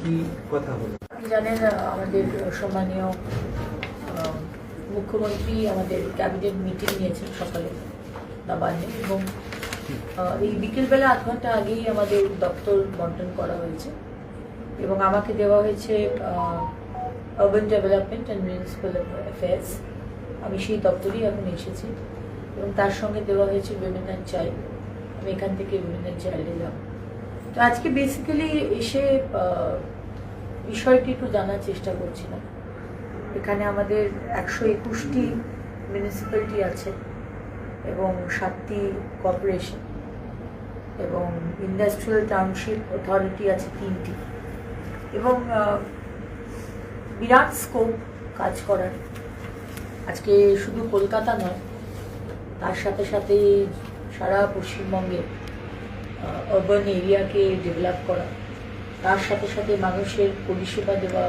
কি কথা হলো? আপনি জানেন আমাদের সম্মানীয় মুখ্যমন্ত্রী আমাদের ক্যাবিনেট মিটিং নিয়েছেন সকালে নবান্নে, এবং এই বিকেলবেলা আধ ঘন্টা আগেই আমাদের দপ্তর বন্টন করা হয়েছে এবং আমাকে দেওয়া হয়েছে urban development and municipal affairs. আমি সেই দপ্তরেই এখন এসেছি এবং তার সঙ্গে দেওয়া হয়েছে উইমেন অ্যান্ড চাইল্ড। আমি এখান থেকে উইমেন অ্যান্ড চাইল্ড এলাম। তো আজকে বেসিক্যালি এসে বিষয়টি একটু জানার চেষ্টা করছিলাম। এখানে আমাদের 121টি মিউনিসিপ্যালিটি আছে এবং 7টি কর্পোরেশন এবং ইন্ডাস্ট্রিয়াল টাউনশিপ অথরিটি আছে 3টি, এবং বিরাট স্কোপ কাজ করার। আজকে শুধু কলকাতা নয়, তার সাথে সাথে সারা পশ্চিমবঙ্গে আরবান এরিয়াকে ডেভেলপ করা, তার সাথে সাথে মানুষের পরিষেবা দেওয়া,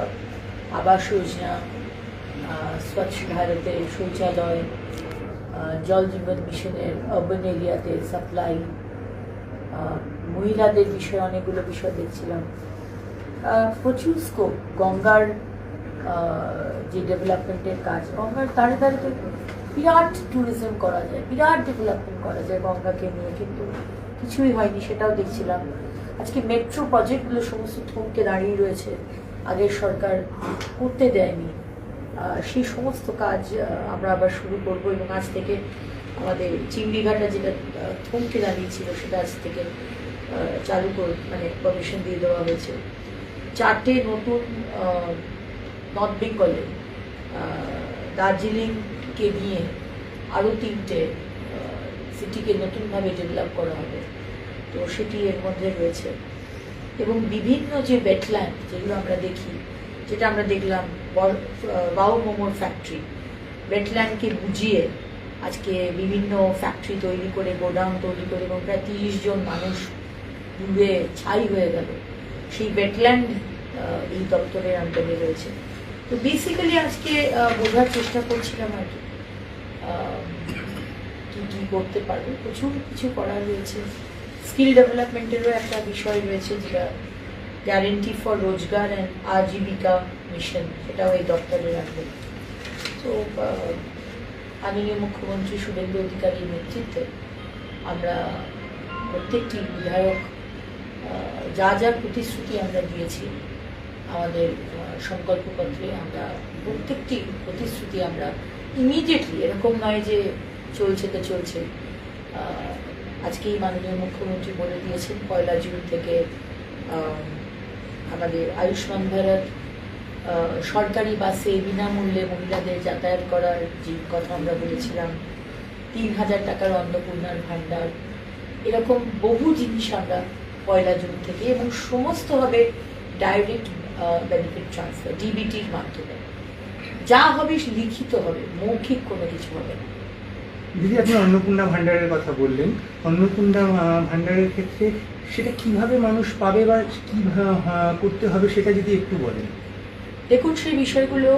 আবাস যোজনা, স্বচ্ছ ভারতের শৌচালয়, জল জীবন মিশনের আরবান এরিয়াতে সাপ্লাই, মহিলাদের বিষয়ে অনেকগুলো বিষয় দেখছিলাম। প্রচুর স্কোপ, গঙ্গার যে ডেভেলপমেন্টের কাজ, গঙ্গার ধারে ধারে তো বিরাট ট্যুরিজম করা যায়, বিরাট ডেভেলপমেন্ট করা যায় গঙ্গাকে নিয়ে, কিন্তু কিছুই হয়নি, সেটাও দেখছিলাম। আজকে মেট্রো প্রজেক্টগুলো সমস্ত থমকে দাঁড়িয়ে রয়েছে, আগের সরকার করতে দেয়নি। সেই সমস্ত কাজ আমরা আবার শুরু করব এবং আজ থেকে আমাদের চিংড়িঘাটা যেটা থমকে দাঁড়িয়েছিল সেটা আজ থেকে চালু মানে পারমিশন দিয়ে দেওয়া হয়েছে। 4টে নতুন নর্থ বেঙ্গলে দার্জিলিংকে নিয়ে আরও 3টে সিটিকে নতুনভাবে ডেভেলপ করা হবে, তো সেটি এর মধ্যে রয়েছে। এবং বিভিন্ন যে ওয়েটল্যান্ড যেগুলো আমরা দেখি, যেটা আমরা দেখলাম বাউ মোমোর ফ্যাক্টরি, ওয়েটল্যান্ডকে বুঝিয়ে আজকে বিভিন্ন ফ্যাক্টরি তৈরি করে, গোডাউন তৈরি করে, এবং প্রায় 30 জন মানুষ ডুবে ছাই হয়ে গেল। সেই ওয়েটল্যান্ড এই দপ্তরের আন্ডারে রয়েছে। তো বেসিক্যালি আজকে বোঝার চেষ্টা করছিলাম আর কি কী করতে পারবে। প্রচুর কিছু করার রয়েছে। স্কিল ডেভেলপমেন্টেরও একটা বিষয় রয়েছে, যেটা গ্যারেন্টি ফর রোজগার অ্যান্ড আজীবিকা মিশন, সেটাও এই দপ্তরের আন্ডারে। তো মাননীয় মুখ্যমন্ত্রী শুভেন্দু অধিকারীর নেতৃত্বে আমরা প্রত্যেকটি বিধায়ক যা যা প্রতিশ্রুতি আমরা দিয়েছি আমাদের সংকল্পপত্রে, আমরা প্রত্যেকটি প্রতিশ্রুতি আমরা ইমিডিয়েটলি, এরকম নয় যে চলছে তো চলছে। আজকেই মাননীয় মুখ্যমন্ত্রী বলে দিয়েছেন 1 জুন থেকে আমাদের আয়ুষ্মান ভারত সরকারি বাসে বিনামূল্যে মহিলাদের যাতায়াত করার যে কথা আমরা বলেছিলাম, 3000 টাকার অন্নপূর্ণার ভাণ্ডার, এরকম বহু জিনিস আমরা 1 জুন থেকে, এবং সমস্ত হবে ডাইরেক্ট বেনিফিট ট্রান্সফার, ডিবিটির মাধ্যমে। যা হবে লিখিত হবে, মৌখিক কোনো কিছু হবে না। দিদি, আপনি অন্নপূর্ণা ভাণ্ডারের কথা বললেন। অন্নপূর্ণা ভাণ্ডারের ক্ষেত্রে সেটা কিভাবে মানুষ পাবে বা কি করতে হবে সেটা যদি একটু বলেন। দেখুন, সেই বিষয়গুলো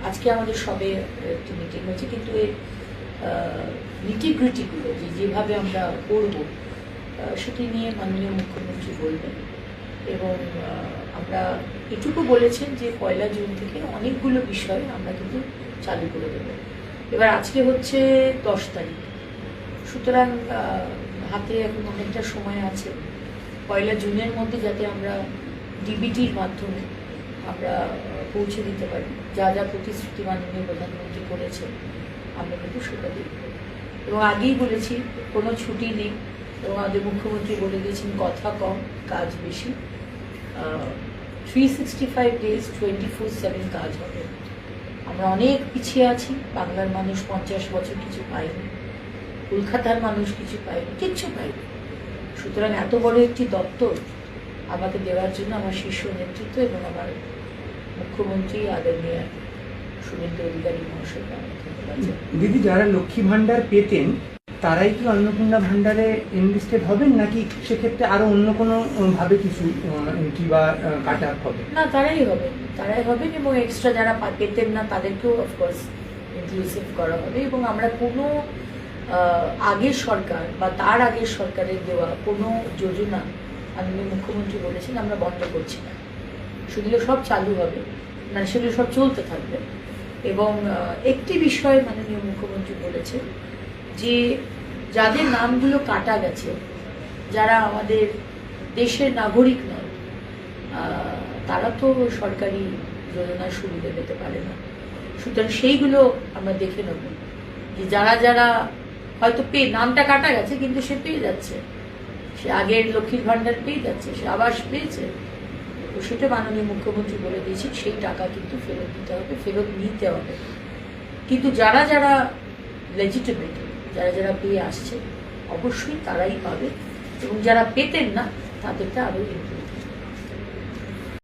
আজকে আমাদের সবে একটি মিটিং হয়েছে, কিন্তু এর নিটিগ্রিটিগুলো যেভাবে আমরা করব সেটি নিয়ে মাননীয় মুখ্যমন্ত্রী বলবেন। এবং আমরা এটুকু বলেছেন যে 1 জুন থেকে অনেকগুলো বিষয় আমরা কিন্তু চালু করে দেব। এবার আজকে হচ্ছে 10 তারিখ, সুতরাং হাতে এখন অনেকটা সময় আছে। 1 জুনের মধ্যে যাতে আমরা ডিবিটির মাধ্যমে আমরা পৌঁছে দিতে পারি যা যা প্রতিশ্রুতি মাননীয় প্রধানমন্ত্রী করেছেন, আমরা কিন্তু সেটা দেখব। এবং আগেই বলেছি কোনো ছুটি নেই, এবং আমাদের মুখ্যমন্ত্রী বলে দিয়েছেন কথা কম কাজ বেশি। 365 days 24/7 কাজ হবে। আমরা অনেক পিছিয়ে আছি। বাংলার মানুষ 50 বছর কিছু পায়নি, কলকাতার মানুষ কিছু পায়নি, কিচ্ছু পায়নি। সুতরাং এত বড় একটি দপ্তর আমাকে দেওয়ার জন্য আমার শীর্ষ নেতৃত্ব এবং আমার মুখ্যমন্ত্রী আদরণীয় শুভেন্দু অধিকারী মহাশয়কে আমি ধন্যবাদ জানাই। দিদি, যারা লক্ষ্মী ভাণ্ডার পেতেন তারাই কি অন্নপূর্ণা ভাণ্ডারে এনলিস্টেড হবেন, নাকি সেক্ষেত্রে আরো অন্য কোনো ভাবে কিছু এন্ট্রি বা কাট আপ হবে? না, তারাই হবেন, এবং এক্সট্রা যারা পেতেন না তাদেরকেও অফকোর্স ইনক্লুসিভ করা হবে। এবং আমরা কোনো আগের সরকার বা তার আগের সরকারের দেওয়া কোনো যোজনা মাননীয় মুখ্যমন্ত্রী বলেছেন আমরা বন্ধ করছি না। সেগুলো সব চালু হবে, মানে সেগুলো সব চলতে থাকবে। এবং একটি বিষয় মাননীয় মুখ্যমন্ত্রী বলেছে যে যাদের নামগুলো কাটা গেছে, যারা আমাদের দেশের নাগরিক নয়, তারা তো সরকারি যোজনার সুবিধা পেতে পারে না। সুতরাং সেইগুলো আমরা দেখে নেব যে যারা যারা হয়তো নামটা কাটা গেছে কিন্তু সে পেয়ে যাচ্ছে, সে আগের লক্ষ্মীর ভাণ্ডার পেয়ে যাচ্ছে, সে আবাস পেয়েছে, তো সেটা মাননীয় মুখ্যমন্ত্রী বলে দিয়েছেন সেই টাকা কিন্তু ফেরত দিতে হবে, ফেরত নিতে হবে। কিন্তু যারা যারা লেজিটিমেট, যারা যারা পেয়ে আসছে অবশ্যই তারাই পাবে, এবং যারা পেতেন না তাদেরটা আরও